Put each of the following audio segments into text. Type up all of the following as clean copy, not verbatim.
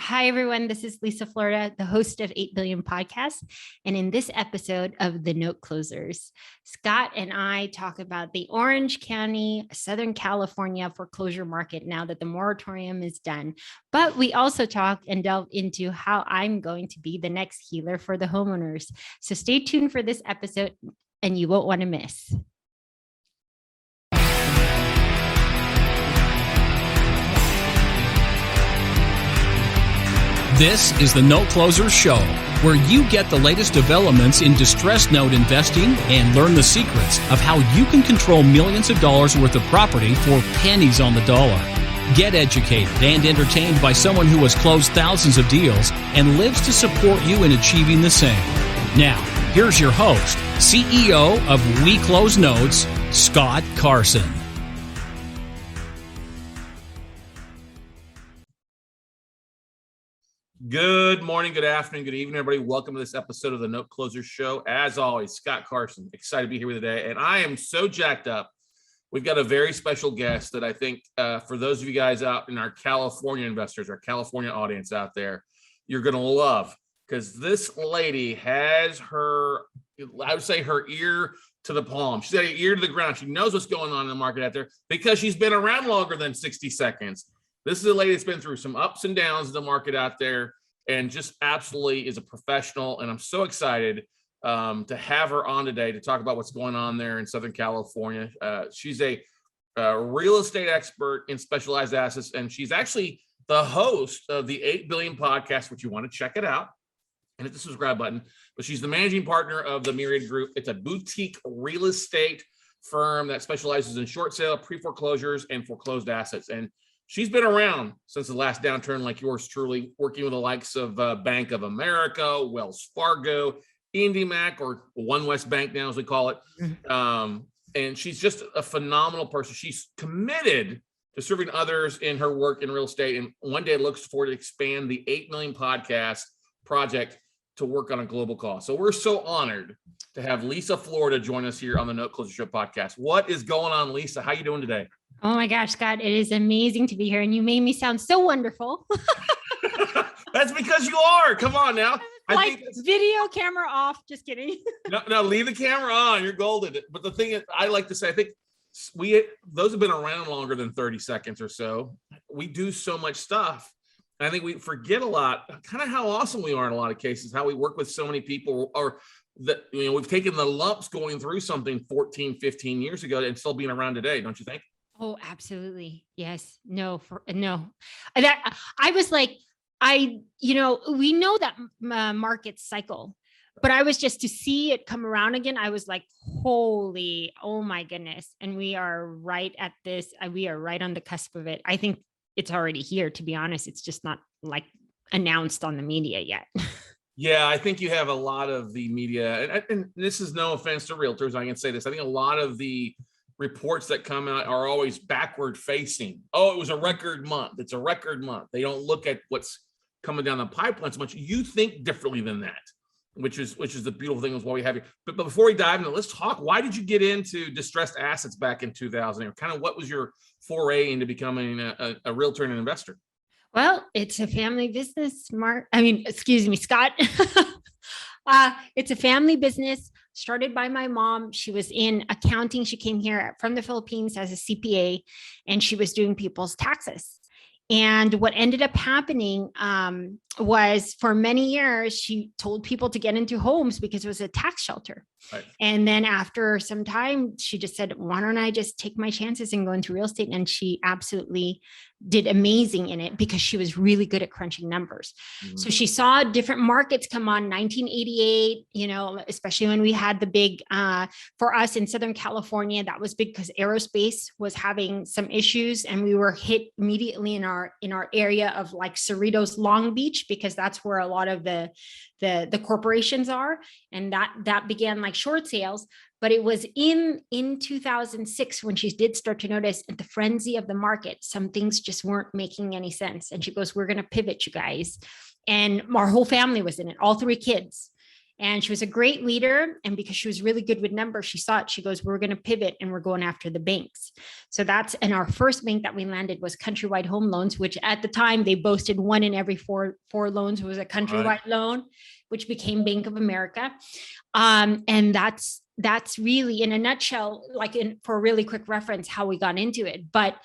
Hi, everyone. This is Liza Florida, the host of 8 Billion Podcast. And in this episode of The Note Closers, Scott and I talk about the Orange County, Southern California foreclosure market now that the moratorium is done. But we also talk and delve into how I'm going to be the next healer for the homeowners. So stay tuned for this episode and you won't want to miss. This is the Note Closers Show, where you get the latest developments in distressed note investing and learn the secrets of how you can control millions of dollars worth of property for pennies on the dollar. Get educated and entertained by someone who has closed thousands of deals and lives to support you in achieving the same. Now, here's your host, CEO of We Close Notes, Scott Carson. Good morning, good afternoon, good evening, everybody. Welcome to this episode of the Note Closers Show. As always, Scott Carson, excited to be here with you today. And I am so jacked up. We've got a very special guest that I think for those of you guys out in our California investors, our California audience out there, you're going to love, because this lady has her, I would say, her ear to the palm. She's got her ear to the ground. She knows what's going on in the market out there because she's been around longer than 60 seconds. This is a lady that's been through some ups and downs in the market out there and just absolutely is a professional. And I'm so excited to have her on today to talk about what's going on there in Southern California. She's a real estate expert in specialized assets, and she's actually the host of the 8 Billion Podcast, which you want to check it out and hit the subscribe button. But she's the managing partner of the Myriad Grouo. It's a boutique real estate firm that specializes in short sale, pre-foreclosures, and foreclosed assets. And she's been around since the last downturn, like yours truly, working with the likes of Bank of America, Wells Fargo, Indymac, or One West Bank now, as we call it. And she's just a phenomenal person. She's committed to serving others in her work in real estate. And one day looks forward to expand the 8 Million Podcast project to work on a global cause. So we're so honored to have Liza Florida join us here on the Note Closer Show podcast. What is going on, Lisa? How you doing today? Oh my gosh, Scott, it is amazing to be here. And you made me sound so wonderful. That's because you are. Come on now. I think video camera off. Just kidding. No, leave the camera on. You're golden. But the thing is, I like to say, I think those have been around longer than 30 seconds or so. We do so much stuff. And I think we forget a lot, kind of how awesome we are in a lot of cases, how we work with so many people, or that, we've taken the lumps going through something 14, 15 years ago and still being around today. Don't you think? Oh, absolutely. Yes. No. That I was like, we know that markets cycle, but I was just to see it come around again. I was like, holy, oh my goodness. And we are right at this. We are right on the cusp of it. I think it's already here, to be honest. It's just not like announced on the media yet. Yeah, I think you have a lot of the media, and this is no offense to realtors, I can say this. I think a lot of the reports that come out are always backward facing. Oh, it was a record month. It's a record month. They don't look at what's coming down the pipeline so much. You think differently than that, which is the beautiful thing is why we have you. But before we dive into, let's talk. Why did you get into distressed assets back in 2000? Or kind of what was your foray into becoming a realtor and an investor? Well, it's a family business, Scott. It's a family business started by my mom. She was in accounting. She came here from the Philippines as a CPA, and she was doing people's taxes. And what ended up happening was for many years, she told people to get into homes because it was a tax shelter. Right. And then after some time, she just said, why don't I just take my chances and go into real estate? And she absolutely did amazing in it because she was really good at crunching numbers. Mm-hmm. So she saw different markets come on 1988, especially when we had the big, for us in Southern California, that was big because aerospace was having some issues, and we were hit immediately in our area of like Cerritos, Long Beach, because that's where a lot of the corporations are. And that began like short sales. But it was in 2006 when she did start to notice at the frenzy of the market, some things just weren't making any sense. And she goes, we're going to pivot, you guys. And our whole family was in it, all 3 kids. And she was a great leader. And because she was really good with numbers, she saw it. She goes, we're going to pivot and we're going after the banks. So and our first bank that we landed was Countrywide Home Loans, which at the time they boasted one in every four loans was a Countrywide loan, which became Bank of America. And that's really in a nutshell, for a really quick reference, how we got into it. But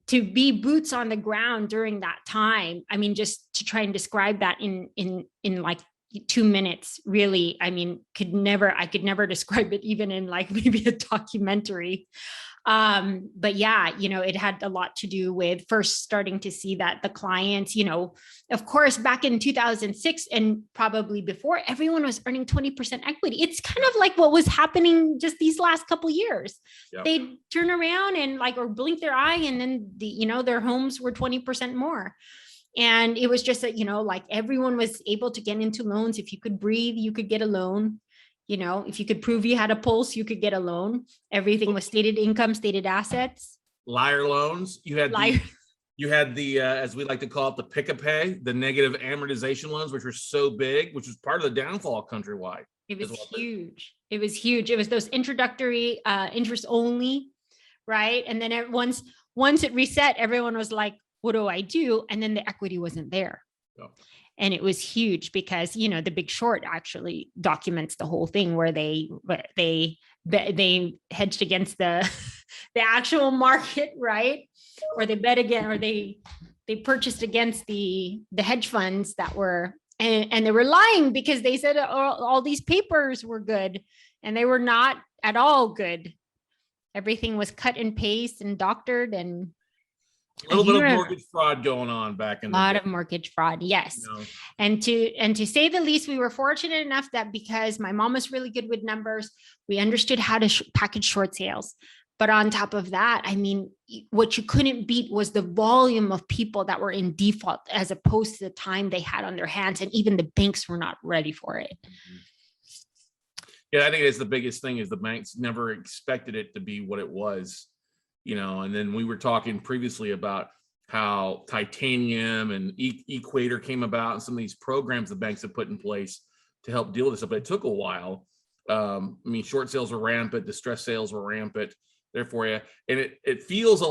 to be boots on the ground during that time, I mean, just to try and describe that in like 2 minutes, really, I mean, I could never describe it even in like maybe a documentary. But yeah, it had a lot to do with first starting to see that the clients, of course, back in 2006 and probably before, everyone was earning 20% equity. It's kind of like what was happening just these last couple of years. Yep. They'd turn around and or blink their eye, and then their homes were 20% more. And it was just that, like everyone was able to get into loans. If you could breathe, you could get a loan. If you could prove you had a pulse, you could get a loan. Everything was stated income, stated assets. Liar loans. You had the as we like to call it, the pick-a-pay, the negative amortization loans, which were so big, which was part of the downfall of Countrywide. It was huge. It was huge. It was those introductory interest only, right? And then once it reset, everyone was like, what do I do? And then the equity wasn't there. Oh. And it was huge because, The Big Short actually documents the whole thing where they hedged against the actual market, right? Or they bet again, or they purchased against the hedge funds that were, and they were lying because they said all these papers were good, and they were not at all good. Everything was cut and paste and doctored, and a little bit of mortgage fraud going on back in the day. A lot of mortgage fraud, yes. And to say the least, we were fortunate enough that because my mom was really good with numbers, we understood how to package short sales. But on top of that, I mean, what you couldn't beat was the volume of people that were in default as opposed to the time they had on their hands. And even the banks were not ready for it. Yeah, I think it's the biggest thing is the banks never expected it to be what it was. And then we were talking previously about how titanium and Equator came about and some of these programs the banks have put in place to help deal with this. But it took a while. I mean, short sales were rampant, distress sales were rampant. Therefore, and it feels a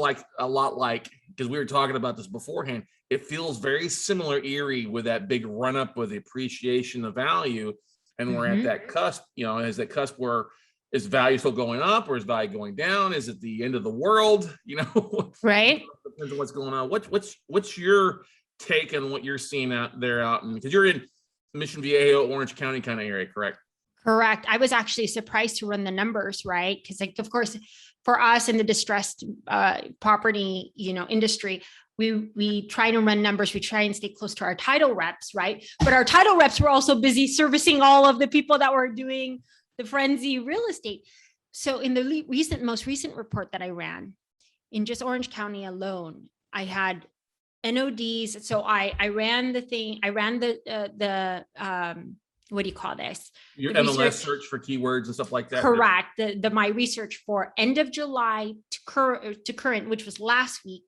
lot like, because we were talking about this beforehand, it feels very similar, eerie with that big run up with the appreciation of value. And we're at that cusp, is that cusp where is value still going up or is value going down? Is it the end of the world? Right. Depends on what's going on. What's your take on what you're seeing out there because you're in Mission Viejo, Orange County kind of area, correct? Correct. I was actually surprised to run the numbers, right? Because of course, for us in the distressed property, industry, we try to run numbers. We try and stay close to our title reps, right? But our title reps were also busy servicing all of the people that were doing the frenzy real estate. So in the most recent report that I ran in just Orange County alone, I had NODs. So I ran the what do you call this? Your MLS search for keywords and stuff like that. Correct. My research for end of July to current, which was last week.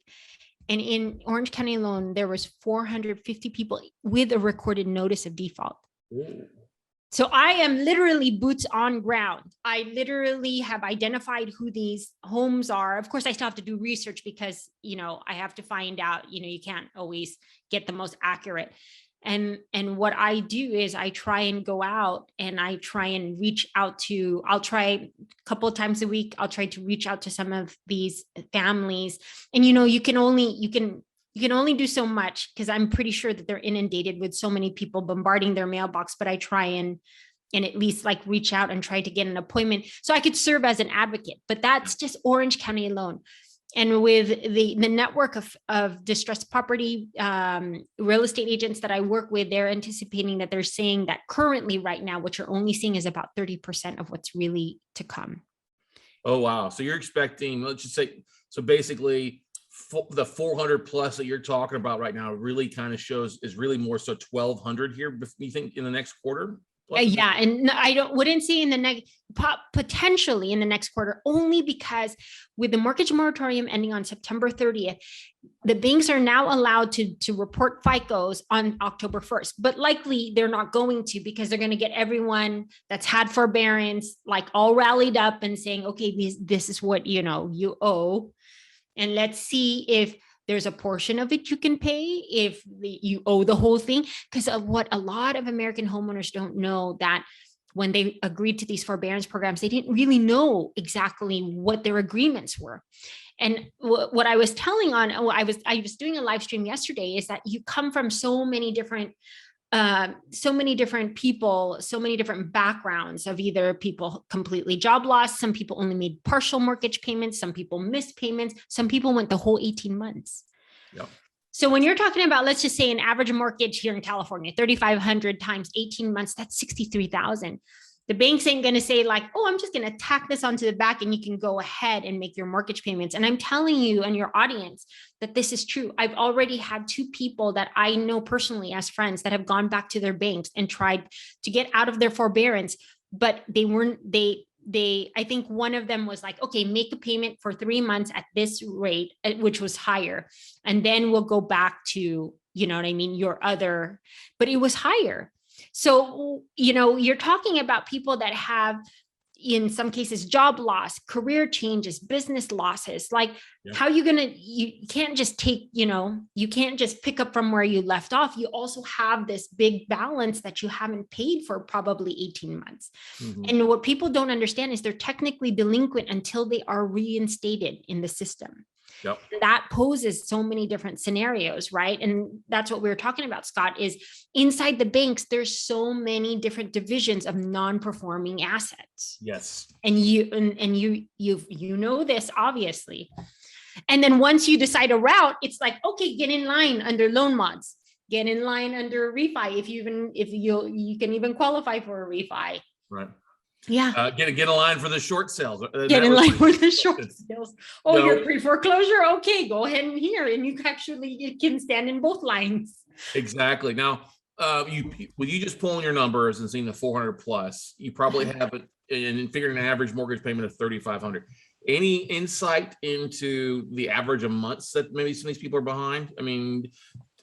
And in Orange County alone, there was 450 people with a recorded notice of default. Ooh. So I am literally boots on ground. I literally have identified who these homes are. Of course, I still have to do research because, I have to find out, you can't always get the most accurate. And what I do is I try and go out and I try and reach out to, I'll try a couple of times a week. I'll try to reach out to some of these families. And, you can only do so much because I'm pretty sure that they're inundated with so many people bombarding their mailbox, but I try and at least reach out and try to get an appointment so I could serve as an advocate. But that's just Orange County alone. And with the network of distressed property real estate agents that I work with, they're anticipating that they're saying that currently right now, what you're only seeing is about 30% of what's really to come. Oh, wow. So you're expecting, let's just say, so basically the 400 plus that you're talking about right now really kind of is really more so 1,200 here, you think, in the next quarter? Yeah. And wouldn't say potentially in the next quarter, only because with the mortgage moratorium ending on September 30th, the banks are now allowed to report FICOs on October 1st, but likely they're not going to, because they're going to get everyone that's had forbearance like all rallied up and saying, okay, this is what you owe. And let's see if there's a portion of it you can pay, if you owe the whole thing. Because of what a lot of American homeowners don't know, that when they agreed to these forbearance programs, they didn't really know exactly what their agreements were. And what I was telling I was doing a live stream yesterday, is that you come from so many different people, so many different backgrounds of either people completely job lost, some people only made partial mortgage payments, some people missed payments, some people went the whole 18 months. Yep. So when you're talking about, let's just say an average mortgage here in California, 3,500 times 18 months, that's 63,000. The banks ain't going to say like, oh, I'm just going to tack this onto the back and you can go ahead and make your mortgage payments. And I'm telling you and your audience that this is true. I've already had 2 people that I know personally as friends that have gone back to their banks and tried to get out of their forbearance, but I think one of them was like, okay, make a payment for 3 months at this rate, which was higher. And then we'll go back to, your other, but it was higher. So, you're talking about people that have, in some cases, job loss, career changes, business losses. Like, how you can't just take, you can't just pick up from where you left off. You also have this big balance that you haven't paid for probably 18 months. Mm-hmm. And what people don't understand is they're technically delinquent until they are reinstated in the system. Yep. That poses so many different scenarios, right? And that's what we were talking about, Scott, is inside the banks, there's so many different divisions of non-performing assets. Yes. And you know this, obviously. And then once you decide a route, it's like, okay, get in line under loan mods, get in line under refi, if you can even qualify for a refi. Right. Yeah. Get in line for the short sales. Get in line for the short sales. Oh, No. you're pre-foreclosure? Okay, go ahead and here. And you can stand in both lines. Exactly. Now, when you just pulling your numbers and seeing the 400 plus, you probably have it and figuring an average mortgage payment of 3,500. Any insight into the average of months that maybe some of these people are behind? I mean,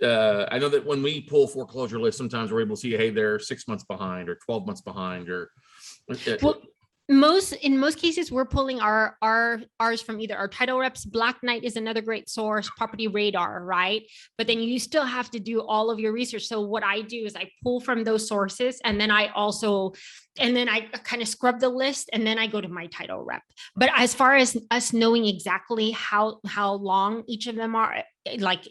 I know that when we pull foreclosure lists, sometimes we're able to see, hey, they're 6 months behind or 12 months behind, or well, in most cases, we're pulling ours from either our title reps. Black Knight is another great source, Property Radar, right? But then you still have to do all of your research. So what I do is I pull from those sources, and then I kind of scrub the list, and then I go to my title rep. But as far as us knowing exactly how long each of them are, like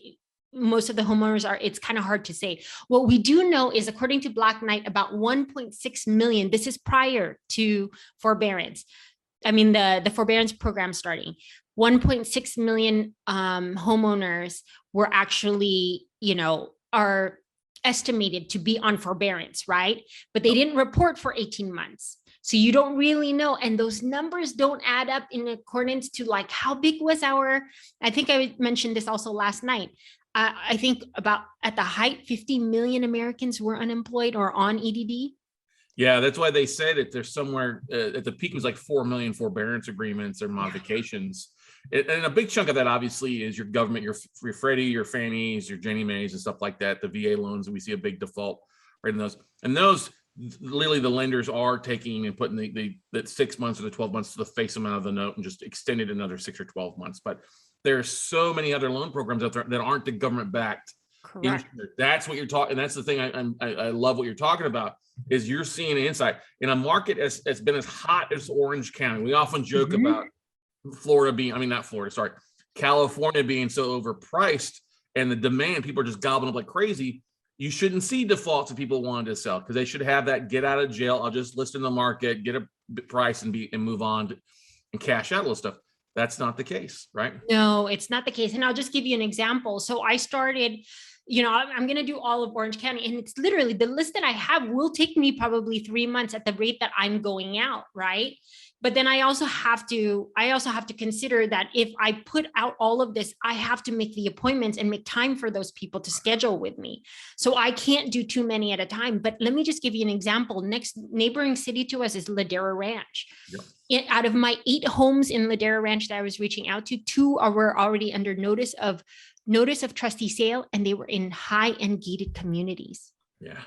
most of the homeowners are, it's kind of hard to say. What we do know is, according to Black Knight, about 1.6 million, this is prior to forbearance. I mean, the forbearance program starting, 1.6 million homeowners were actually, are estimated to be on forbearance, right? But they didn't report for 18 months. So you don't really know. And those numbers don't add up in accordance to like, how big was I think I mentioned this also last night. I think about at the height, 50 million Americans were unemployed or on EDD. Yeah, that's why they say that there's somewhere at the peak was like 4 million forbearance agreements or modifications. And a big chunk of that obviously is your government, your Freddie, your Fannies, your Ginnie Maes and stuff like that. The VA loans, and we see a big default rate in those. And those, literally the lenders are taking and putting the 6 months or the 12 months to the face amount of the note and just extend it another 6 or 12 months. But there's so many other loan programs out there that aren't the government backed. Correct. That's what you're talking. And that's the thing I love what you're talking about, is you're seeing insight in a market that's been as hot as Orange County. We often joke about California being so overpriced, and the demand, people are just gobbling up like crazy. You shouldn't see defaults if people wanted to sell, because they should have that get out of jail. I'll just list in the market, get a price and move on and cash out a little stuff. That's not the case, right? No, it's not the case. And I'll just give you an example. So I started, I'm going to do all of Orange County, and it's literally the list that I have will take me probably 3 months at the rate that I'm going out. Right. But then I also have to consider that if I put out all of this, I have to make the appointments and make time for those people to schedule with me. So I can't do too many at a time. But let me just give you an example. Next neighboring city to us is Ladera Ranch. Yep. Out of my 8 homes in Ladera Ranch that I was reaching out to, 2 were already under notice of notice of trustee sale, and they were in high-end gated communities. Yeah.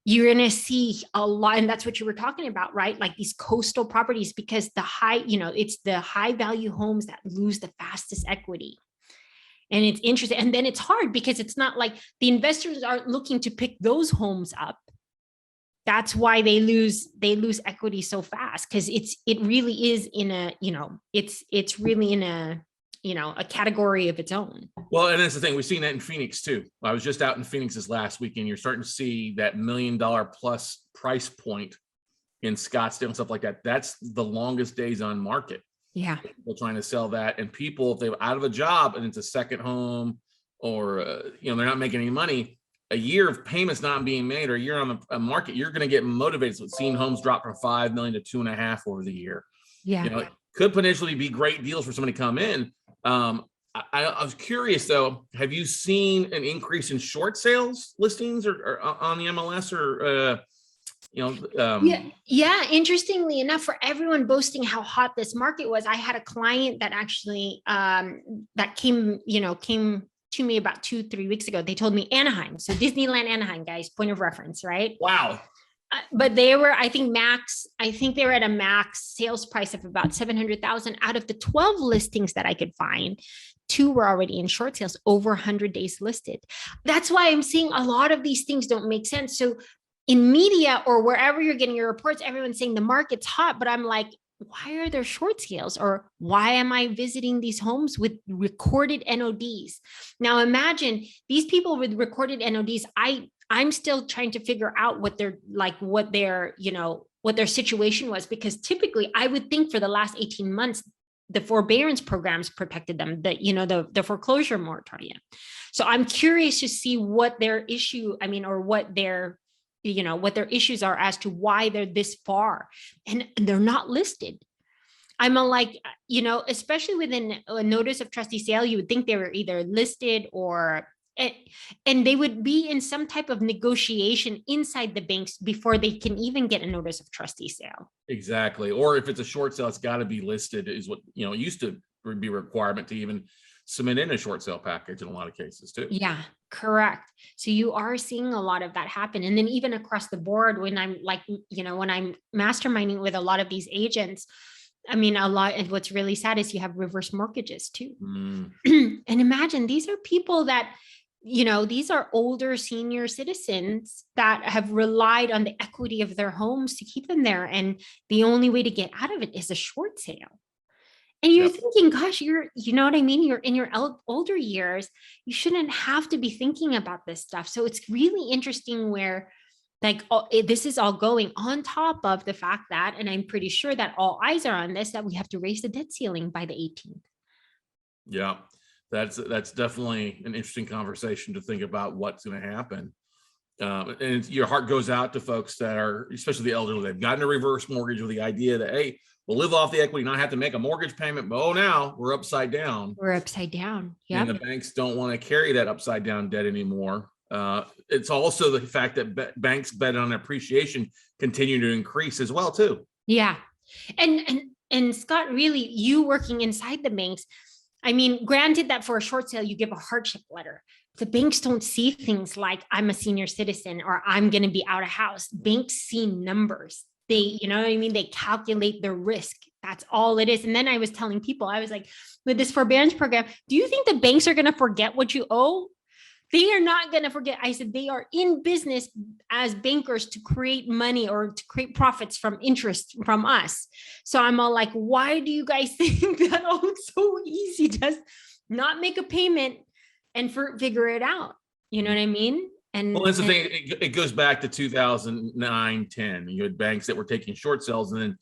You're going to see a lot. And that's what you were talking about, right? Like these coastal properties, because it's the high value homes that lose the fastest equity. And it's interesting. And then it's hard because it's not like the investors aren't looking to pick those homes up. That's why they lose equity so fast, because it really is in a, it's really in a, a category of its own. Well, and that's the thing. We've seen that in Phoenix too. I was just out in Phoenix this last weekend. You're starting to see that $1 million plus price point in Scottsdale and stuff like that. That's the longest days on market. Yeah. People trying to sell that. And people, if they're out of a job and it's a second home, or, they're not making any money, a year of payments not being made, or a year on the market, you're going to get motivated. So seeing homes drop from 5 million to 2.5 over the year. Yeah. It could potentially be great deals for somebody to come in. I was curious though, have you seen an increase in short sales listings or on the MLS or, Yeah. Interestingly enough, for everyone boasting how hot this market was, I had a client that actually, that came to me about 2-3 weeks ago. They told me Anaheim. So Disneyland Anaheim, guys, point of reference, right? Wow. But they were, I think they were at a max sales price of about 700,000. Out of the 12 listings that I could find, 2 were already in short sales, over 100 days listed. That's why I'm seeing a lot of these things don't make sense. So in media or wherever you're getting your reports, everyone's saying the market's hot, but I'm like, why are there short sales? Or why am I visiting these homes with recorded NODs? Now imagine these people with recorded NODs. I'm still trying to figure out what their situation was, because typically I would think for the last 18 months, the forbearance programs protected them, the foreclosure moratorium. So I'm curious to see what their issue, or what their issues are as to why they're this far and they're not listed. I'm like, especially within a notice of trustee sale, you would think they were either listed or, and they would be in some type of negotiation inside the banks before they can even get a notice of trustee sale. Exactly. Or if it's a short sale, it's got to be listed, is what, it used to be a requirement to even submit in a short sale package in a lot of cases too. Yeah, correct. So you are seeing a lot of that happen. And then even across the board, when I'm when I'm masterminding with a lot of these agents, a lot, and what's really sad is you have reverse mortgages too. And imagine these are people that, these are older senior citizens that have relied on the equity of their homes to keep them there. And the only way to get out of it is a short sale. And you're thinking, gosh, you're in your older years, you shouldn't have to be thinking about this stuff. So it's really interesting where this is all going on top of the fact that, and I'm pretty sure that all eyes are on this, that we have to raise the debt ceiling by the 18th. Yeah, that's definitely an interesting conversation to think about what's going to happen. And your heart goes out to folks that are, especially the elderly, they've gotten a reverse mortgage with the idea that, hey, we'll live off the equity, not have to make a mortgage payment. But now we're upside down. We're upside down. Yeah. And the banks don't want to carry that upside down debt anymore. It's also the fact that banks bet on appreciation continue to increase as well too. Yeah. And Scott, really, you working inside the banks, granted that for a short sale, you give a hardship letter. The banks don't see things like I'm a senior citizen or I'm going to be out of house. Banks see numbers. They, they calculate the risk. That's all it is. And then I was telling people, I was like, with this forbearance program, do you think the banks are going to forget what you owe? They are not going to forget. I said, they are in business as bankers to create money or to create profits from interest from us. So I'm all like, why do you guys think that? Oh, it's so easy. Just not make a payment and figure it out. You know what I mean? And well, that's the thing. It goes back to 2009, 10. You had banks that were taking short sales and then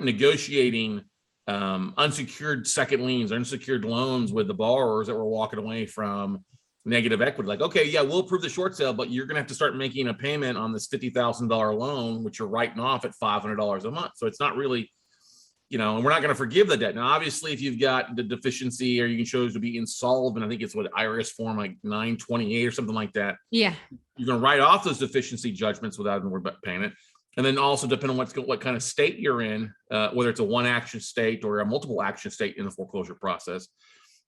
negotiating unsecured second liens, unsecured loans with the borrowers that were walking away from negative equity. Like, okay, yeah, we'll approve the short sale, but you're going to have to start making a payment on this $50,000 loan, which you're writing off at $500 a month. So it's not really, and we're not going to forgive the debt. Now, obviously, if you've got the deficiency or you can show to be insolvent, I think it's what IRS form like 928 or something like that. Yeah. You're going to write off those deficiency judgments without even worrying about paying it. And then also depending on what kind of state you're in, whether it's a one action state or a multiple action state in the foreclosure process,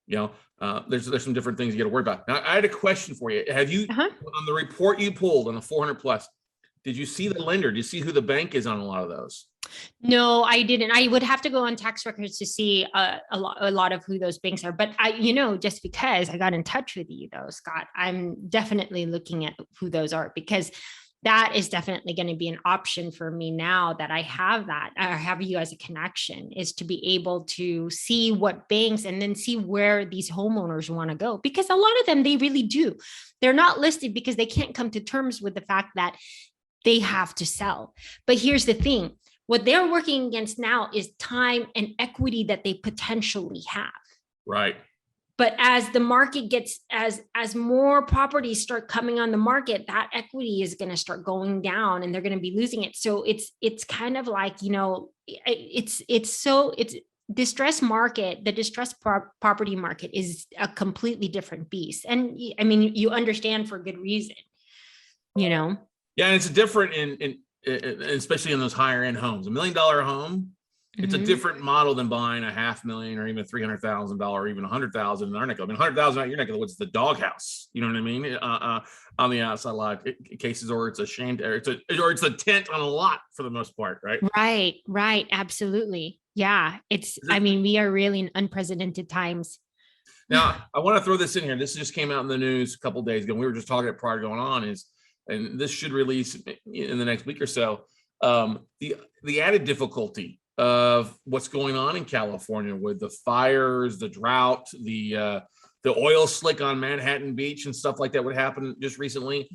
There's some different things you got to worry about. Now, I had a question for you. Have you, on the report you pulled on the 400 plus, did you see the lender? Did you see who the bank is on a lot of those? No, I didn't. I would have to go on tax records to see a lot of who those banks are. But just because I got in touch with you though, Scott, I'm definitely looking at who those are, because that is definitely going to be an option for me now that I have you as a connection, is to be able to see what banks and then see where these homeowners want to go. Because a lot of them, they really do. They're not listed because they can't come to terms with the fact that they have to sell. But here's the thing. What they're working against now is time and equity that they potentially have. Right. But as the market gets, as more properties start coming on the market, that equity is going to start going down and they're going to be losing it. So it's kind of like, it's distressed market. The distressed property market is a completely different beast. And I mean, you understand for good reason, Yeah. And it's different in especially in those higher end homes. $1 million home, it's a different model than buying $500,000 or even $300,000 or even $100,000 in our neck. I mean, $100,000 out your neck of the woods is the doghouse. You know what I mean? On the outside, a lot of cases, or it's a it's a tent on a lot for the most part, right? Right. Absolutely. Yeah. We are really in unprecedented times. Now, I want to throw this in here. This just came out in the news a couple of days ago. We were just talking about prior going on and this should release in the next week or so. The added difficulty of what's going on in California with the fires, the drought, the oil slick on Manhattan Beach and stuff like that would happen just recently.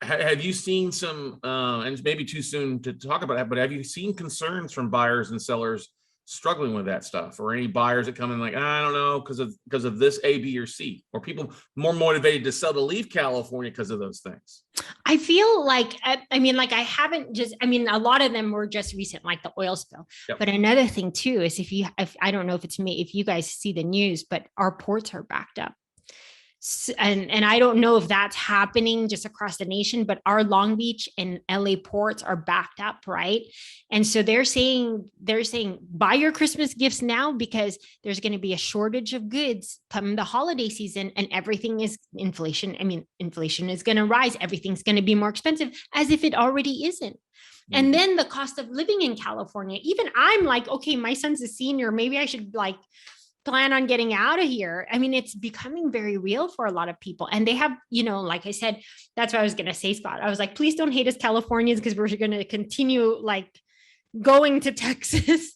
Have you seen some, and it's maybe too soon to talk about that, but have you seen concerns from buyers and sellers struggling with that stuff, or any buyers that come in like, I don't know, because of this A, B, or C, or people more motivated to sell to leave California because of those things? I feel like, a lot of them were just recent, like the oil spill. Yep. But another thing too, is if I don't know if it's me, if you guys see the news, but our ports are backed up. And I don't know if that's happening just across the nation, but our Long Beach and LA ports are backed up, right? And so they're saying buy your Christmas gifts now, because there's going to be a shortage of goods come the holiday season, and everything is inflation. I mean, inflation is going to rise. Everything's going to be more expensive, as if it already isn't. And then the cost of living in California, even I'm like, okay, my son's a senior. Maybe I should plan on getting out of here. I mean, it's becoming very real for a lot of people. And they have, like I said, that's what I was going to say, Scott. I was like, please don't hate us Californians, because we're going to continue going to Texas.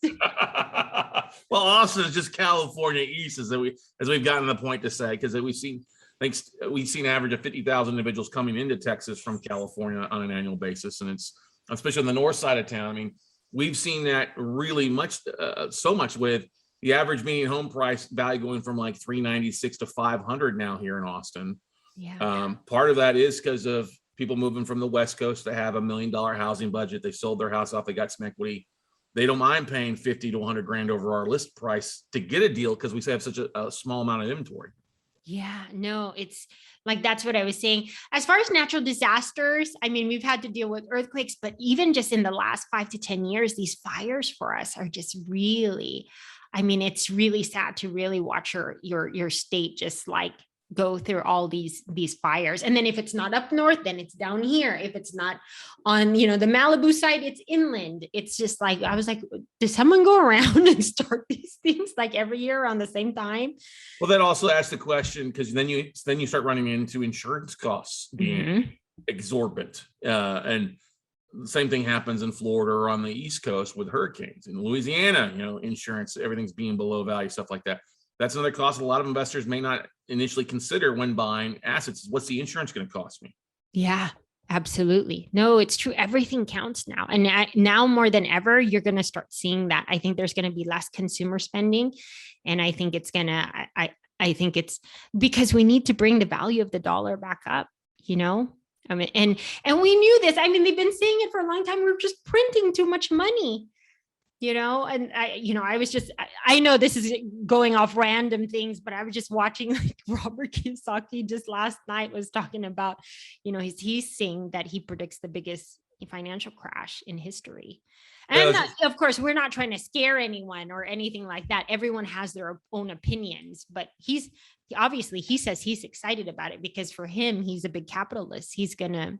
Well, Austin is just California East, as we've gotten to the point to say, because we've seen an average of 50,000 individuals coming into Texas from California on an annual basis. And it's, especially on the north side of town. I mean, we've seen that really much, so much with the average median home price value going from like 396 to 500 now here in Austin. Yeah. Part of that is because of people moving from the West Coast to have $1 million housing budget. They sold their house off. They got some equity. They don't mind paying 50 to 100 grand over our list price to get a deal, because we have such a small amount of inventory. Yeah, no, it's like, that's what I was saying. As far as natural disasters, I mean, we've had to deal with earthquakes, but even just in the last 5 to 10 years, these fires for us are just really, I mean, it's really sad to really watch your state just go through all these fires. And then if it's not up north, then it's down here. If it's not on, the Malibu side, it's inland. It's just like, I was like, does someone go around and start these things every year around the same time? Well, that also asks the question, because then you start running into insurance costs being exorbitant. And the same thing happens in Florida or on the East Coast with hurricanes. In Louisiana, insurance, everything's being below value, stuff like that. That's another cost a lot of investors may not initially consider when buying assets. What's the insurance going to cost me? Yeah, absolutely. No, it's true. Everything counts now. And now more than ever, you're going to start seeing that. I think there's going to be less consumer spending. And I think it's going to, I think it's because we need to bring the value of the dollar back up, I mean, and we knew this. I mean, they've been saying it for a long time. We're just printing too much money. And I know this is going off random things, but I was just watching Robert Kiyosaki just last night was talking about, he's saying that he predicts the biggest financial crash in history. Yeah, And of course, we're not trying to scare anyone or anything like that. Everyone has their own opinions, but obviously he says he's excited about it because for him, he's a big capitalist. He's gonna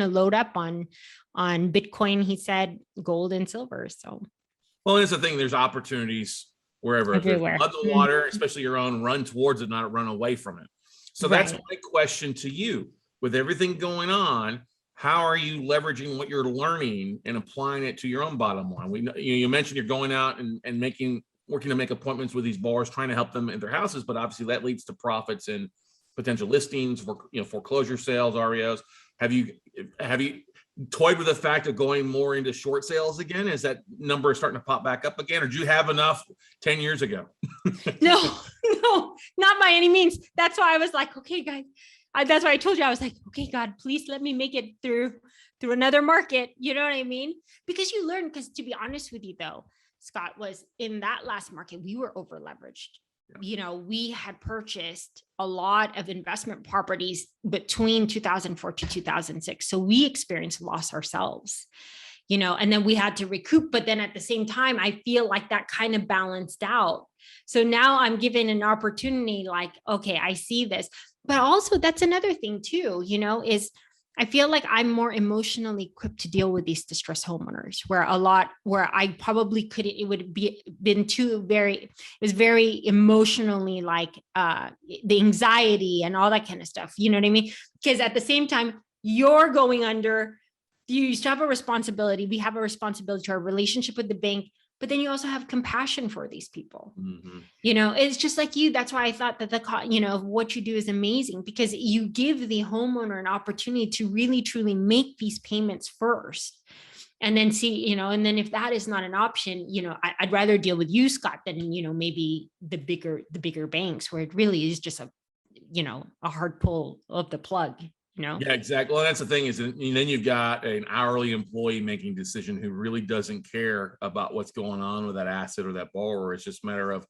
load up on Bitcoin. He said gold and silver. So, well, it's the thing. There's opportunities wherever. If there's everywhere. mud in the water, especially your own, run towards it, not run away from it. So that's Right. my question to you. With everything going on, how are you leveraging what you're learning and applying it to your own bottom line? You mentioned you're going out and working to make appointments with these borrowers, trying to help them in their houses, but obviously that leads to profits and potential listings for foreclosure sales, REOs. Have you toyed with the fact of going more into short sales again? Is that number starting to pop back up again, or do you have enough 10 years ago? No, not by any means. That's why I was like, okay, guys. That's why I told you, I was like, okay, God, please let me make it through another market. You know what I mean? Because you learn, because to be honest with you though, Scott, was in that last market, we were over leveraged. Yeah. We had purchased a lot of investment properties between 2004 to 2006. So we experienced loss ourselves, and then we had to recoup. But then at the same time, I feel like that kind of balanced out. So now I'm given an opportunity like, okay, I see this. But also that's another thing too, is I feel like I'm more emotionally equipped to deal with these distressed homeowners where I probably couldn't, it would been it was very emotionally like the anxiety and all that kind of stuff. You know what I mean? Because at the same time, you're going under, you still have a responsibility. We have a responsibility to our relationship with the bank, but then you also have compassion for these people. Mm-hmm. It's just like you. That's why I thought that what you do is amazing, because you give the homeowner an opportunity to really, truly make these payments first. And then see, and then if that is not an option, I'd rather deal with you, Scott, than, maybe the bigger banks where it really is just a hard pull of the plug. Yeah, exactly. Well, that's the thing is, then you've got an hourly employee making decision who really doesn't care about what's going on with that asset or that borrower. It's just a matter of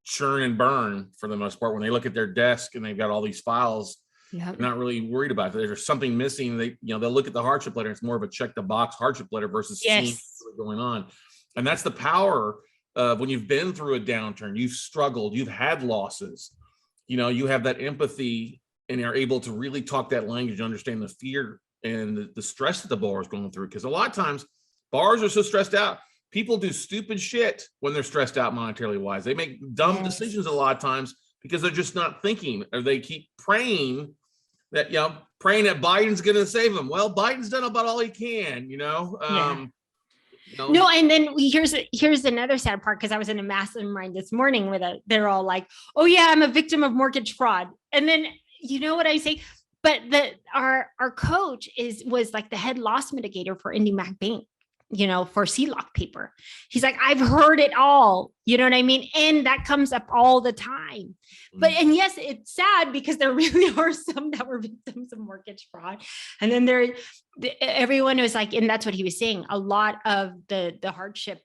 churn and burn for the most part. When they look at their desk and they've got all these files, they're not really worried about it. If there's something missing, they'll look at the hardship letter. It's more of a check the box hardship letter versus seeing what's going on. And that's the power of when you've been through a downturn, you've struggled, you've had losses, you have that empathy and are able to really talk that language, understand the fear and the stress that the borrower is going through. Because a lot of times borrowers are so stressed out. People do stupid shit when they're stressed out monetarily wise. They make dumb decisions a lot of times because they're just not thinking, or they keep praying that Biden's going to save them. Well, Biden's done about all he can, No, and then here's another sad part, because I was in a mastermind this morning they're all like, oh yeah, I'm a victim of mortgage fraud. And then you know what I say? But our coach was like the head loss mitigator for Indymac Bank, for CLOC paper. He's like, I've heard it all, you know what I mean? And that comes up all the time. But, and yes, it's sad because there really are some that were victims of mortgage fraud. And then everyone was like, and that's what he was saying. A lot of the hardship,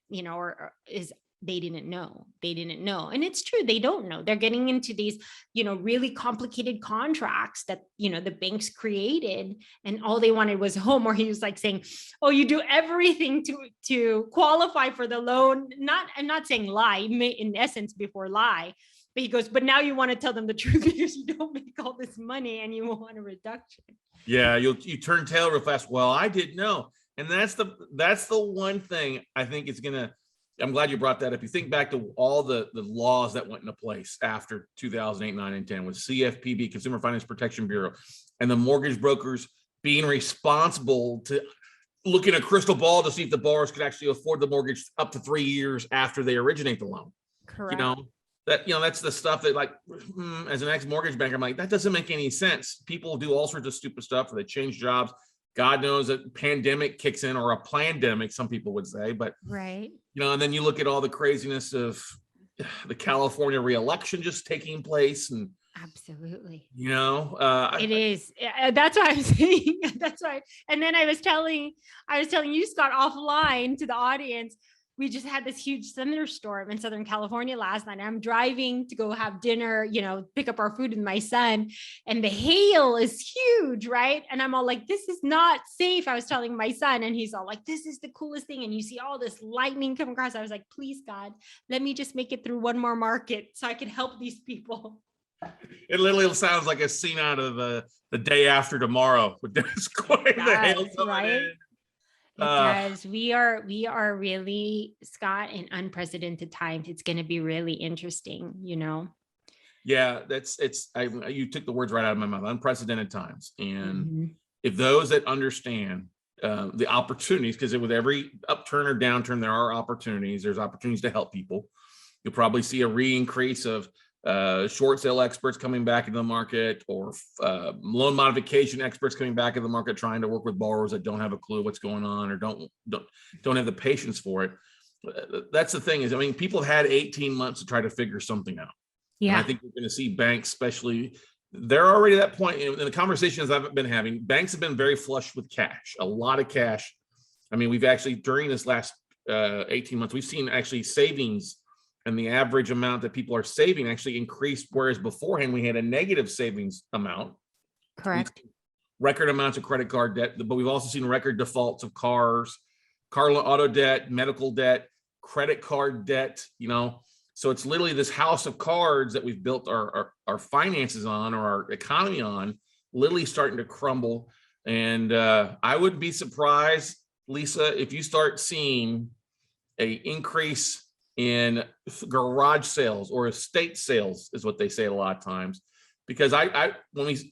is they didn't know. And it's true. They don't know. They're getting into these, really complicated contracts that, the banks created, and all they wanted was a home. Or he was like saying, oh, you do everything to qualify for the loan. I'm not saying lie, in essence, before lie. But he goes, but now you want to tell them the truth because you don't make all this money and you want a reduction. Yeah, you turn tail real fast. Well, I didn't know. And that's the one thing I think it's going to, I'm glad you brought that up. You think back to all the laws that went into place after 2008, 9, and 10 with CFPB, Consumer Finance Protection Bureau, and the mortgage brokers being responsible to look in a crystal ball to see if the borrowers could actually afford the mortgage up to 3 years after they originate the loan. Correct. That's the stuff that, like, as an ex-mortgage banker, I'm like, that doesn't make any sense. People do all sorts of stupid stuff, or they change jobs. God knows a pandemic kicks in, or a plandemic, some people would say, but right. And then you look at all the craziness of the California reelection just taking place, and absolutely, it is. That's why I'm saying. That's why. And then I was telling you, Scott, offline to the audience, we just had this huge thunderstorm in Southern California last night. I'm driving to go have dinner, pick up our food with my son, and the hail is huge, right? And I'm all like, this is not safe. I was telling my son, and he's all like, this is the coolest thing. And you see all this lightning come across. I was like, please, God, let me just make it through one more market so I can help these people. It literally sounds like a scene out of the Day After Tomorrow with Dennis Quaid. The hail coming right? in. It does. We are really, Scott, in unprecedented times. It's going to be really interesting, Yeah, you took the words right out of my mouth. Unprecedented times. And if those that understand the opportunities, because with every upturn or downturn, there are opportunities. There's opportunities to help people. You'll probably see a re-increase of short sale experts coming back into the market, or loan modification experts coming back into the market, trying to work with borrowers that don't have a clue what's going on or don't have the patience for it. That's the thing is, people have had 18 months to try to figure something out. Yeah. And I think we're going to see banks, especially, they're already at that point in the conversations I've been having. Banks have been very flush with cash, a lot of cash. We've actually, during this last 18 months, we've seen actually savings, and the average amount that people are saving actually increased, whereas beforehand we had a negative savings amount. Correct. Record amounts of credit card debt, but we've also seen record defaults of cars, auto debt, medical debt, credit card debt, So it's literally this house of cards that we've built our finances on, or our economy on, literally starting to crumble. And I wouldn't be surprised, Lisa, if you start seeing a increase in garage sales, or estate sales is what they say a lot of times, because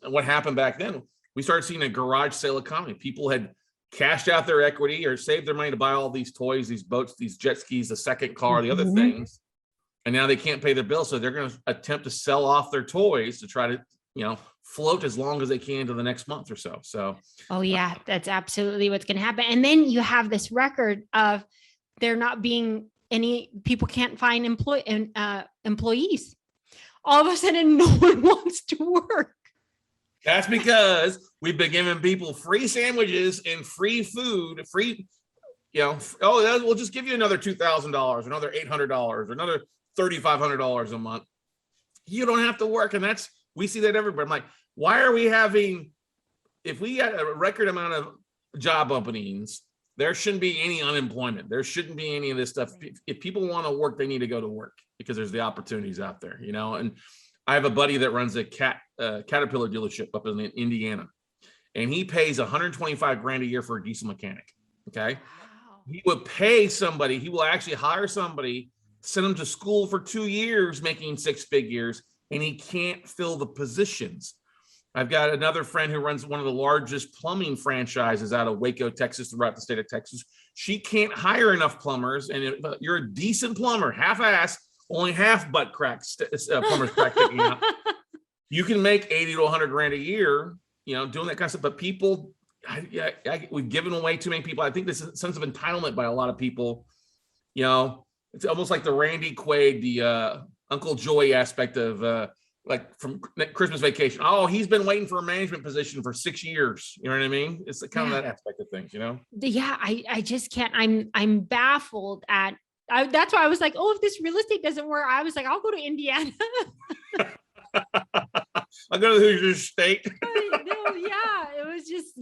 what happened back then, we started seeing a garage sale economy. People had cashed out their equity or saved their money to buy all these toys, these boats, these jet skis, the second car, the other things, and now they can't pay their bills, so they're going to attempt to sell off their toys to try to float as long as they can to the next month or so. Oh yeah, that's absolutely what's going to happen. And then you have this record of there not being any people, can't find employees. All of a sudden, no one wants to work. That's because we've been giving people free sandwiches and free food, we'll just give you another $2,000, another $800, another $3,500 a month. You don't have to work. And we see that everywhere. I'm like, why are we having, if we got a record amount of job openings, there shouldn't be any unemployment. There shouldn't be any of this stuff. If people want to work, they need to go to work, because there's the opportunities out there, And I have a buddy that runs a Caterpillar dealership up in Indiana, and he pays $125,000 a year for a diesel mechanic. Okay. Wow. He would pay somebody, he will actually hire somebody, send them to school for 2 years, making 6 figures, and he can't fill the positions. I've got another friend who runs one of the largest plumbing franchises out of Waco, Texas, throughout the state of Texas. She can't hire enough plumbers, and if you're a decent plumber, half-ass, only half butt cracks, plumbers crack sticking out. You can make $80,000 to $100,000 a year, doing that kind of stuff. But people, we've given away too many people. I think this sense of entitlement by a lot of people. It's almost like the Randy Quaid, the Uncle Joey aspect of like from Christmas Vacation. Oh, he's been waiting for a management position for 6 years. You know what I mean? It's kind of that aspect of things, Yeah, I just can't. I'm baffled at. That's why I was like, oh, if this real estate doesn't work, I was like, I'll go to Indiana. I'll go to the Hoosier State. It was just,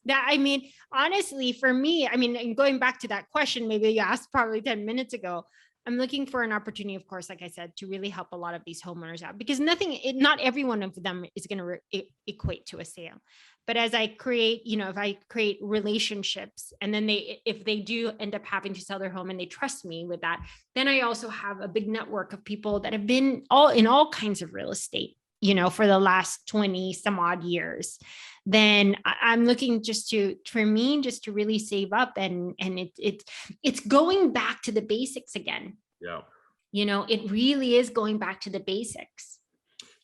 that, honestly, for me, going back to that question, maybe you asked probably 10 minutes ago, I'm looking for an opportunity, of course, like I said, to really help a lot of these homeowners out, because not every one of them is going to equate to a sale. But as I create, if I create relationships, and then if they do end up having to sell their home and they trust me with that, then I also have a big network of people that have been in all kinds of real estate, for the last 20 some odd years. Then I'm looking just to really save up, and it's going back to the basics again. Yeah. It really is going back to the basics.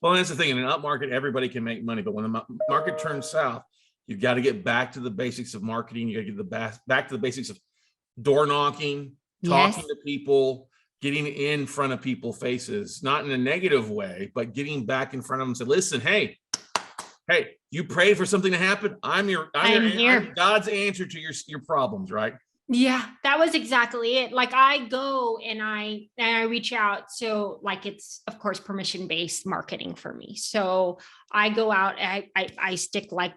Well, that's the thing. In an up market, everybody can make money, but when the market turns south, you've got to get back to the basics of marketing. You got to get back to the basics of door knocking, talking to people, getting in front of people's faces, not in a negative way, but getting back in front of them and say, listen, hey, you prayed for something to happen. I'm God's answer to your problems, right? Yeah, that was exactly it. Like I go and I reach out. So like it's of course permission based marketing for me. So I go out, I stick like,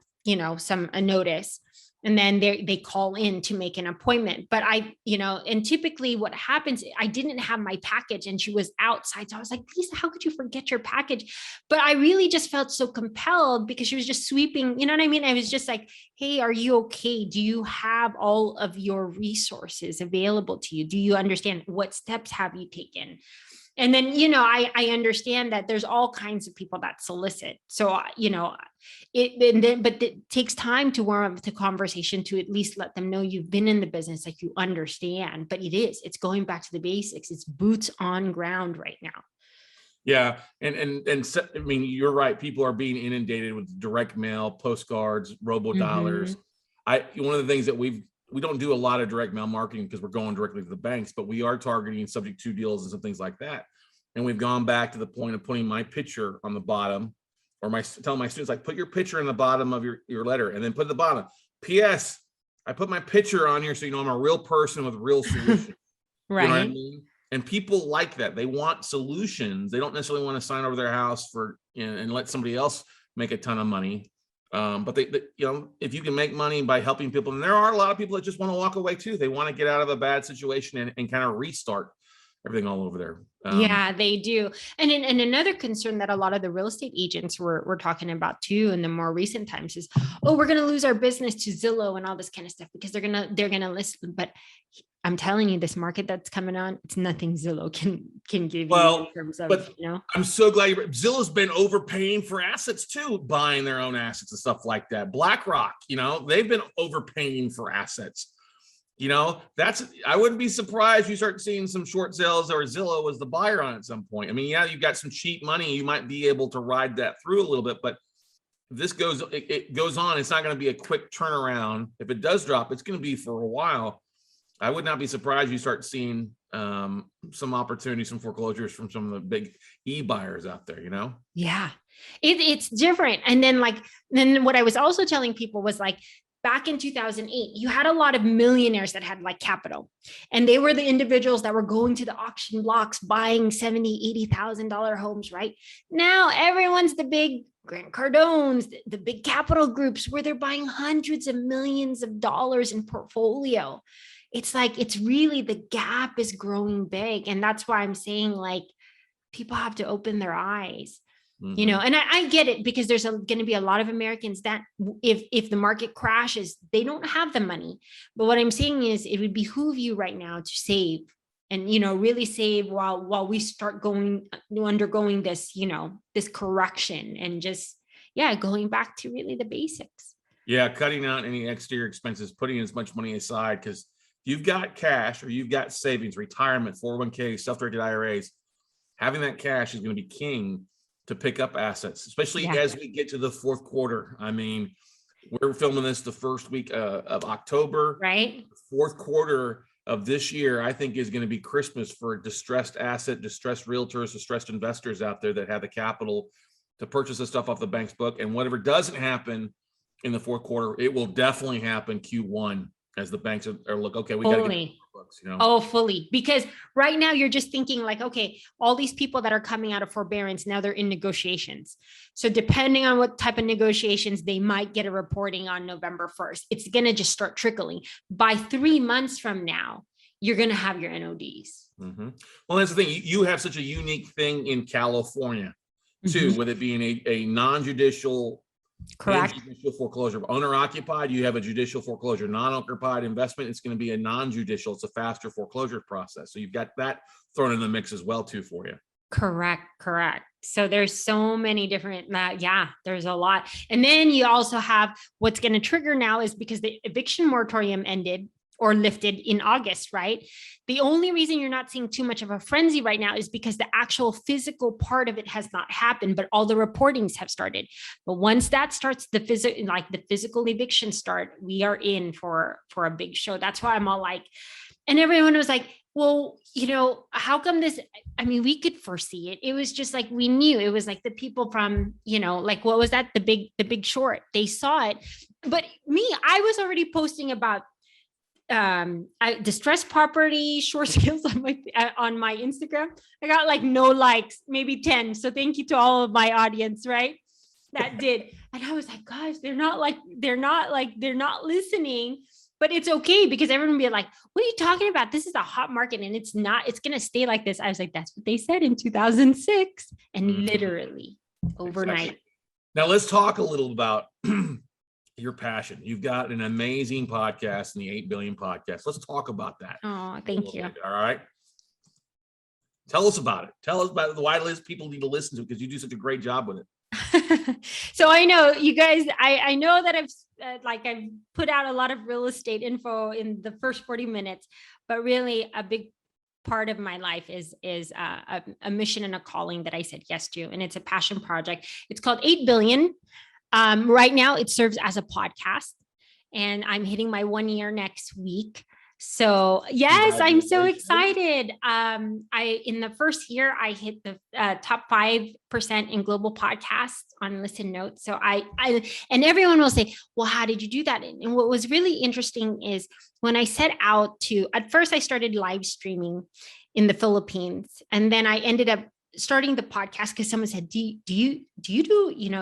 some a notice, and then they call in to make an appointment. But and typically what happens, I didn't have my package and she was outside. So I was like, Lisa, how could you forget your package? But I really just felt so compelled because she was just sweeping, you know what I mean? I was just like, hey, are you okay? Do you have all of your resources available to you? Do you understand what steps have you taken? And then, I understand that there's all kinds of people that solicit. So, but it takes time to warm up the conversation to at least let them know you've been in the business, like you understand. But it's going back to the basics. It's boots on ground right now. Yeah. And so, I mean, you're right. People are being inundated with direct mail, postcards, robo dialers. One of the things that we don't do a lot of direct mail marketing because we're going directly to the banks, but we are targeting subject to deals and some things like that. And we've gone back to the point of putting my picture on the bottom, or telling my students, like, put your picture in the bottom of your letter, and then put at the bottom, P.S. I put my picture on here so I'm a real person with real solutions. Right. You know what I mean? And people like that. They want solutions. They don't necessarily want to sign over their house and let somebody else make a ton of money. But they, if you can make money by helping people, and there are a lot of people that just want to walk away too. They want to get out of a bad situation and kind of restart everything all over there. Yeah, they do. And another concern that a lot of the real estate agents were talking about too in the more recent times is, we're going to lose our business to Zillow and all this kind of stuff because they're going to list them. But I'm telling you, this market that's coming on, it's nothing Zillow can give you in terms of, but I'm so glad Zillow's been overpaying for assets too, buying their own assets and stuff like that. BlackRock, they've been overpaying for assets. I wouldn't be surprised you start seeing some short sales or Zillow was the buyer on at some point. I mean, yeah, you've got some cheap money. You might be able to ride that through a little bit, but this goes on. It's not going to be a quick turnaround. If it does drop, it's going to be for a while. I would not be surprised you start seeing some opportunities, some foreclosures from some of the big e-buyers out there, Yeah, it's different. And then what I was also telling people was like, back in 2008, you had a lot of millionaires that had like capital, and they were the individuals that were going to the auction blocks, buying $70,000, $80,000 homes. Right now, everyone's the big Grant Cardones, the big capital groups where they're buying hundreds of millions of dollars in portfolio. It's like, it's really, the gap is growing big. And that's why I'm saying, like, people have to open their eyes. And I get it, because there's going to be a lot of Americans that if the market crashes, they don't have the money. But what I'm saying is, it would behoove you right now to save and, really save while we start undergoing this, this correction, and just, going back to really the basics. Yeah. Cutting out any exterior expenses, putting as much money aside, because you've got cash or you've got savings, retirement, 401k, self-directed IRAs, having that cash is going to be king to pick up assets, especially as we get to the fourth quarter. I mean, we're filming this the first week of October. Right. Fourth quarter of this year, I think, is going to be Christmas for distressed distressed realtors, distressed investors out there that have the capital to purchase this stuff off the bank's book. And whatever doesn't happen in the fourth quarter, it will definitely happen Q1, as the banks are look, okay, we got to get books, Oh, fully. Because right now you're just thinking like, okay, all these people that are coming out of forbearance, now they're in negotiations. So depending on what type of negotiations, they might get a reporting on November 1st. It's going to just start trickling. By 3 months from now, you're going to have your NODs. Well, that's the thing. You have such a unique thing in California too, with it being a non-judicial, correct, judicial foreclosure. Owner occupied, you have a judicial foreclosure. Non-occupied investment, it's going to be a non-judicial. It's a faster foreclosure process. So you've got that thrown in the mix as well too for you. Correct. So there's so many different, there's a lot. And then you also have what's going to trigger now is because the eviction moratorium ended or lifted in August, right? The only reason you're not seeing too much of a frenzy right now is because the actual physical part of it has not happened, but all the reportings have started. But once that starts, the physical eviction start, we are in for a big show. That's why I'm all like, and everyone was like, well, how come this? I mean, we could foresee it. It was just like, we knew. It was like the people from, like, what was that? The Big Short. They saw it. But me, I was already posting about distressed property short sales on my Instagram. I got like no likes, maybe 10. So thank you to all of my audience, right? That did. And I was like, gosh, they're not listening, but it's okay because everyone will be like, what are you talking about? This is a hot market and it's going to stay like this. I was like, that's what they said in 2006 and literally overnight. Exactly. Now let's talk a little about your passion. You've got an amazing podcast in the 8 Billion podcast. Let's talk about that. Oh, thank you. All right. Tell us about it. Tell us about why people need to listen to it because you do such a great job with it. So I know you guys, I know that I've put out a lot of real estate info in the first 40 minutes, but really a big part of my life is a mission and a calling that I said yes to. And it's a passion project. It's called 8 Billion. Right now it serves as a podcast and I'm hitting my 1 year next week. So yes, I'm so excited. In the first year, I hit the top 5% in global podcasts on Listen Notes. So and everyone will say, well, how did you do that? And what was really interesting is when I set out at first I started live streaming in the Philippines. And then I ended up starting the podcast because someone said, do you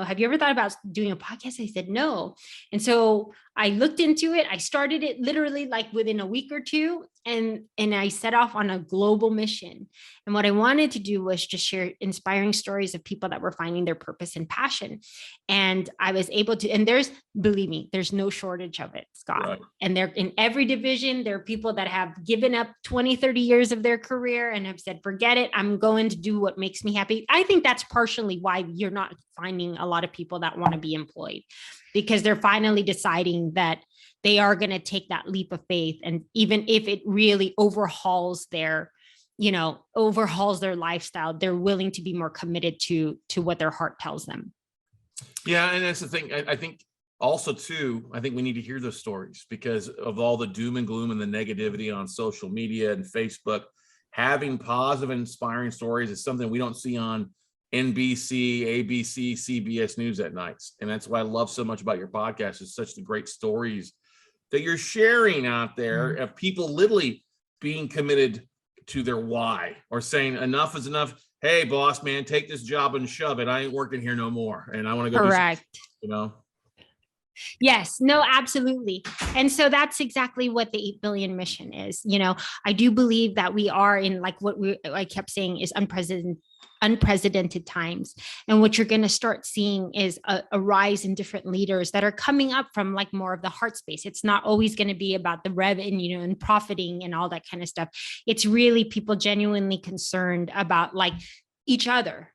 have you ever thought about doing a podcast? I said, no. And so I looked into it. I started it literally like within a week or two. And I set off on a global mission. And what I wanted to do was just share inspiring stories of people that were finding their purpose and passion. And I was able to, and believe me, there's no shortage of it, Scott. Right. And they're in every division. There are people that have given up 20, 30 years of their career and have said, forget it. I'm going to do what makes me happy. I think that's partially why you're not finding a lot of people that want to be employed, because they're finally deciding that they are going to take that leap of faith. And even if it really overhauls their lifestyle, they're willing to be more committed to what their heart tells them. Yeah. And that's the thing. I think also too, I think we need to hear those stories because of all the doom and gloom and the negativity on social media and Facebook. Having positive and inspiring stories is something we don't see on NBC, ABC, CBS News at nights. And that's why I love so much about your podcast is such the great stories that you're sharing out there of people literally being committed to their why or saying enough is enough. Hey, boss, man, take this job and shove it. I ain't working here no more. And I want to go Correct. do something, Yes, no, absolutely. And so that's exactly what the 8 billion mission is. I do believe that we are in like I kept saying is unprecedented times. And what you're going to start seeing is a rise in different leaders that are coming up from like more of the heart space. It's not always going to be about the revenue and profiting and all that kind of stuff. It's really people genuinely concerned about like each other.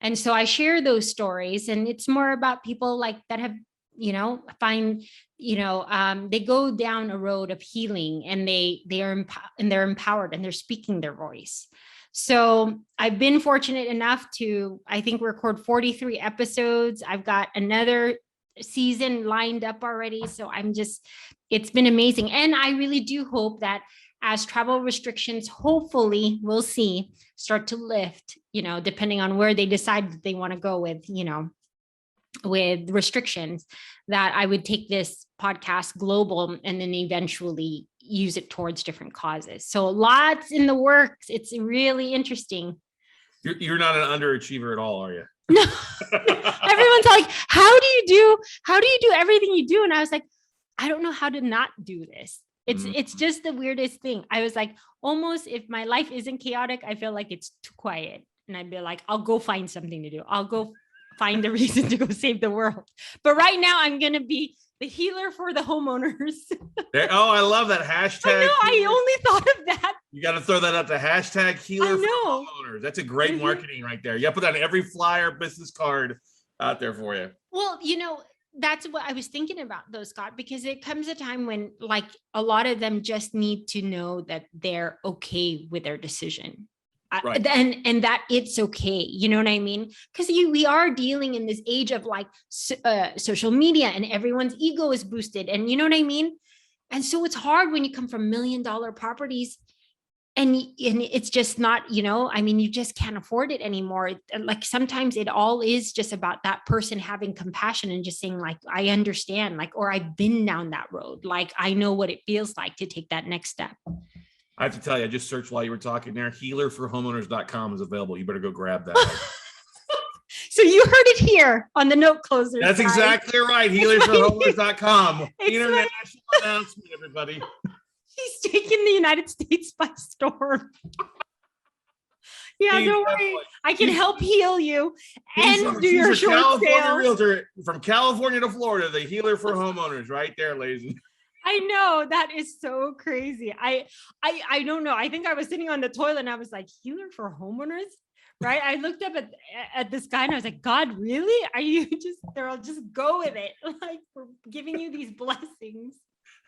And so I share those stories and it's more about people like that have, they go down a road of healing and they're empowered and they're speaking their voice. So I've been fortunate enough to, I think, record 43 episodes. I've got another season lined up already. So it's been amazing. And I really do hope that as travel restrictions, hopefully we'll see start to lift, depending on where they decide that they want to go with restrictions, that I would take this podcast global and then eventually use it towards different causes. So lots in the works. It's really interesting. You're not an underachiever at all, are you? No. Everyone's like, how do you do everything you do? And I was like, I don't know how to not do this. It's just the weirdest thing. I was like, almost if my life isn't chaotic, I feel like it's too quiet. And I'd be like, I'll go find something to do. I'll go find the reason to go save the world. But right now I'm going to be the healer for the homeowners. I love that hashtag. I know, I only thought of that. You got to throw that up, the hashtag healer for homeowners. That's a great marketing right there. You got to put that on every flyer, business card out there for you. Well, that's what I was thinking about though, Scott, because it comes a time when like a lot of them just need to know that they're okay with their decision. Right. And that it's okay. You know what I mean? Because we are dealing in this age of like social media and everyone's ego is boosted. And you know what I mean? And so it's hard when you come from $1 million properties and it's just not, I mean, you just can't afford it anymore. Like sometimes it all is just about that person having compassion and just saying like, I understand, like, or I've been down that road. Like, I know what it feels like to take that next step. I have to tell you, I just searched while you were talking there. Healerforhomeowners.com is available. You better go grab that. So you heard it here on the Note Closers. That's guys. exactly right. Healerforhomeowners.com. It's International announcement, everybody. He's taking the United States by storm. Yeah, don't worry. I can help heal you and do your short California sales. realtor from California to Florida, the healer for homeowners, right there, ladies. I know, that is so crazy. I don't know. I think I was sitting on the toilet and I was like, healer for homeowners, right? I looked up at this guy and I was like, God, really? Are you I'll just go with it. Like, we're giving you these blessings.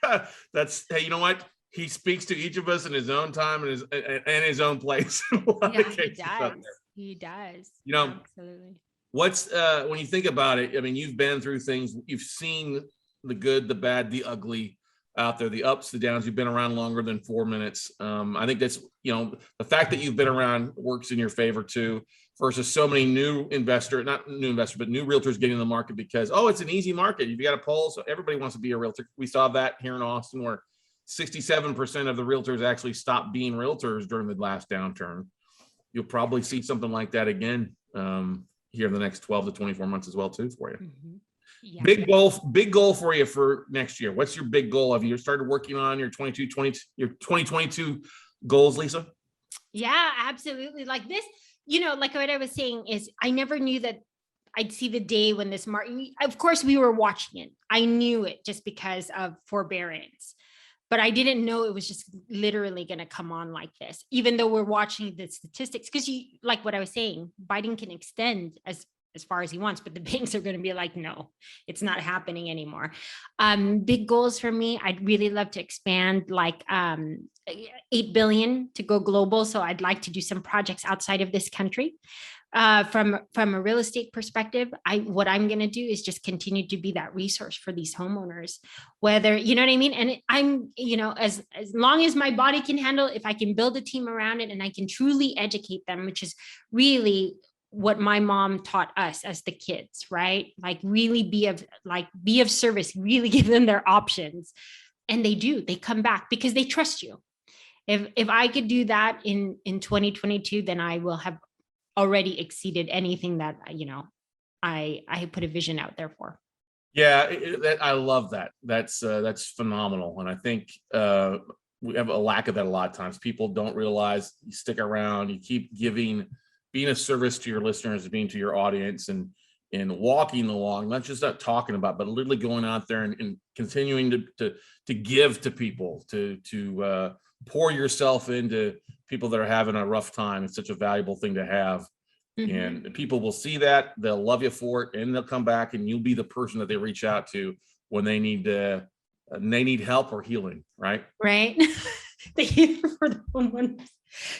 Hey, you know what? He speaks to each of us in his own time and his own place. Yeah, he does. You know, absolutely. What's when you think about it, I mean, you've been through things, you've seen the good, the bad, the ugly out there, the ups, the downs. You've been around longer than 4 minutes. I think that's, the fact that you've been around works in your favor too, versus so many new realtors getting in the market because, it's an easy market. You've got a poll, so everybody wants to be a realtor. We saw that here in Austin where 67% of the realtors actually stopped being realtors during the last downturn. You'll probably see something like that again here in the next 12 to 24 months as well too for you. Mm-hmm. Yeah. Big goal for you for next year. What's your big goal? Have you started working on your 2022 goals, Lisa? Yeah, absolutely. Like this, like what I was saying is I never knew that I'd see the day when this market, of course we were watching it. I knew it just because of forbearance, but I didn't know it was just literally going to come on like this, even though we're watching the statistics. Because like what I was saying, Biden can extend as far as he wants, but the banks are going to be like, no, it's not happening anymore. Big goals for me. I'd really love to expand like 8 billion to go global. So I'd like to do some projects outside of this country. From a real estate perspective, what I'm going to do is just continue to be that resource for these homeowners, whether, you know what I mean? And I'm, as long as my body can handle, if I can build a team around it and I can truly educate them, which is really what my mom taught us as the kids, right? Like really be of service, really give them their options. And they come back because they trust you. If I could do that in 2022, then I will have already exceeded anything that, I put a vision out there for. Yeah, I love that. That's phenomenal. And I think we have a lack of that a lot of times. People don't realize you stick around, you keep being a service to your listeners, being to your audience and walking along, not just not talking about, but literally going out there and continuing to give to people, to pour yourself into people that are having a rough time. It's such a valuable thing to have. Mm-hmm. And people will see that, they'll love you for it, and they'll come back and you'll be the person that they reach out to when they need help or healing, right? Right. The healer for the homeowners.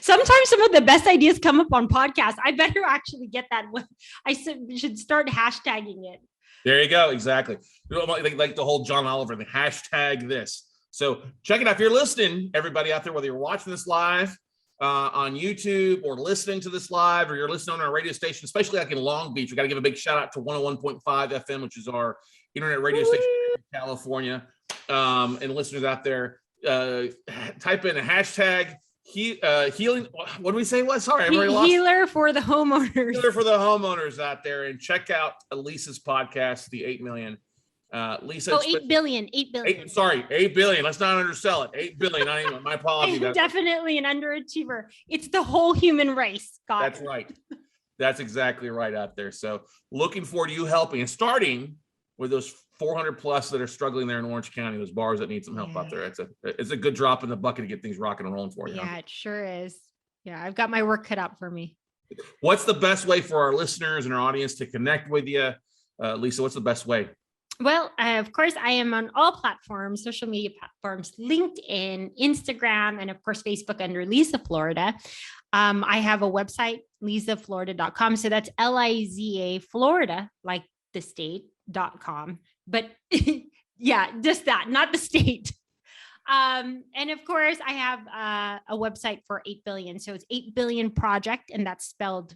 Sometimes some of the best ideas come up on podcasts. I better actually get that one. I should start hashtagging it. There you go. Exactly. Like the whole John Oliver, the hashtag this. So check it out. If you're listening, everybody out there, whether you're watching this live on YouTube or listening to this live, or you're listening on our radio station, especially like in Long Beach, we got to give a big shout out to 101.5 FM, which is our internet radio station in California. And listeners out there, type in a hashtag healing. What do we say? What? Sorry, healer for the homeowners. Healer for the homeowners out there, and check out Lisa's podcast, the 8 million. Lisa, 8 billion. 8 billion. 8 billion. Let's not undersell it. 8 billion. Not even. My apologies. I'm definitely an underachiever. It's the whole human race. That's right. That's exactly right out there. So looking forward to you helping and starting with those 400 plus that are struggling there in Orange County, those bars that need some help out there. It's a good drop in the bucket to get things rocking and rolling for you. Yeah, it sure is. Yeah, I've got my work cut out for me. What's the best way for our listeners and our audience to connect with you? Lisa, what's the best way? Well, of course, I am on all platforms, social media platforms, LinkedIn, Instagram, and of course, Facebook under Liza Florida. I have a website, lizaflorida.com. So that's Liza Florida, like the state.com. But yeah, just that, not the state. And of course, I have a website for 8 billion. So it's 8 billion project, and that's spelled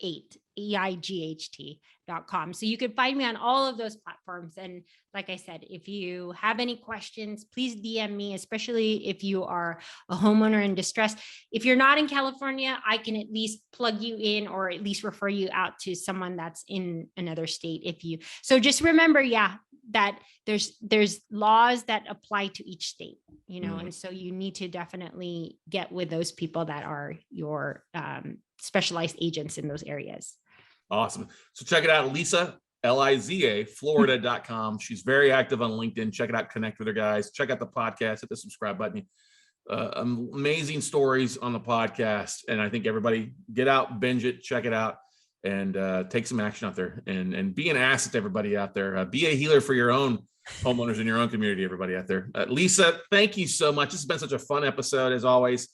8, EIGHT.com. So you can find me on all of those platforms. And like I said, if you have any questions, please DM me, especially if you are a homeowner in distress. If you're not in California, I can at least plug you in or at least refer you out to someone that's in another state. So just remember, that there's laws that apply to each state, and so you need to definitely get with those people that are your specialized agents in those areas. Awesome. So check it out, Liza, Liza, Florida.com. She's very active on LinkedIn. Check it out. Connect with her, guys. Check out the podcast. Hit the subscribe button. Amazing stories on the podcast. And I think everybody get out, binge it, check it out, and take some action out there and be an asset to everybody out there. Be a healer for your own homeowners in your own community, everybody out there. Liza, thank you so much. This has been such a fun episode as always.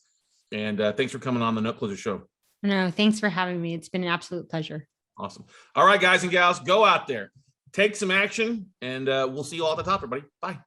And thanks for coming on the Note Closer Show. No, thanks for having me. It's been an absolute pleasure. Awesome. All right, guys and gals, go out there, take some action, and we'll see you all at the top, everybody. Bye.